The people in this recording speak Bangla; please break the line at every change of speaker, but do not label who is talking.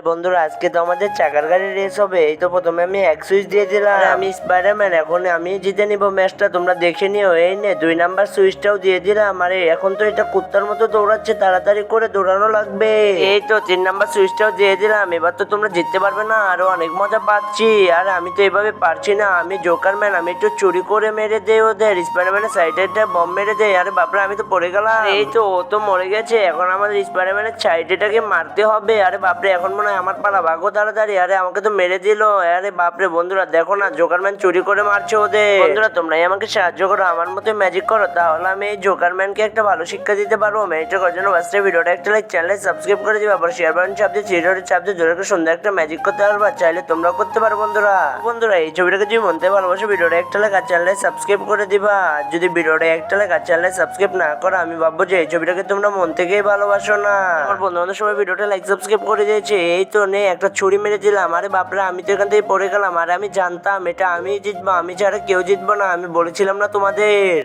বন্ধুরা আজকে তো আমাদের চাকার গাড়ি রেস হবে। এই তো প্রথমে আমি এক সুইচ দিয়ে দিলাম। আমি স্পাইডারম্যান, এখন আমি জিতে নিব ম্যাচটা, তোমরা দেখে নিও। এই নে 2 নাম্বার সুইচটাও দিয়ে দিলাম। আরে এখন তো এটা কুত্তার মতো দৌড়াচ্ছে, তাড়াতাড়ি করে দৌড়ানো লাগবে। এই তো 3 নাম্বার সুইচটাও দিয়ে দিলাম। এবার তো তোমরা জিততে পারবে না, আরো অনেক মজা পাচ্ছি। আর আমি তো এভাবে পারছি না, আমি জোকার ম্যান, আমি একটু চুরি করে মেরে দেই ওদের। স্পাইডারম্যানের সাইডে একটা বম মেরে দেয়। আরে বাপরে, আমি তো পড়ে গেলাম। এই তো ও তো মরে গেছে, এখন আমাদের স্পাইডারম্যানের সাইডেটাকে মারতে হবে। আরে বাপরে, এখন মনে হয় আমার পালা, ভাগো তাড়াতাড়ি। আরে আমাকে তো মেরে দিল। আরে বাপরে বন্ধুরা, দেখো না জোকারম্যান চুরি করে মারছে ওদের। বন্ধুরা তোমরাই আমাকে সাহায্য করো, আমার মতো ম্যাজিক করো, তাহলে আমি এই জোকারম্যানকে একটা ভালো শিক্ষা দিতে পারবো। ম্যাজিকটা করার জন্য ফার্স্টে ভিডিওটা একটা লাইক, চ্যানেলে সাবস্ক্রাইব করে দিবা, আবার শেয়ার বাটন চাপ দিয়ে ভিডিওটা চাপ দিয়ে জোরে করে সুন্দর একটা ম্যাজিক করতে পারবা। চাইলে তোমরাও করতে পারো বন্ধুরা। বন্ধুরা এই ছবিটাকে যদি মন থেকে ভালোবাসো, ভিডিওটা একটা লাইক আর চ্যানেলে সাবস্ক্রাইব করে দিবা। আর যদি ভিডিওটা একটা লাইক আর চ্যানেলে সাবস্ক্রাইব না করো, আমি ভাববো যে এই ছবিটাকে তোমরা মন থেকেই ভালোবাসো না। আমার বন্ধু বান্ধব সবাই ভিডিওটা লাইক সাবস্ক্রাইব করে দিয়েছে। এই তো নে একটা ছুরি মেরে দিলাম। আরে বাপরে, আমি তো এখান থেকে পড়ে গেলাম। আর আমি জানতাম এটা আমি জিতবো, আমি ছাড়া কেউ জিতবো না, আমি বলেছিলাম না তোমাদের।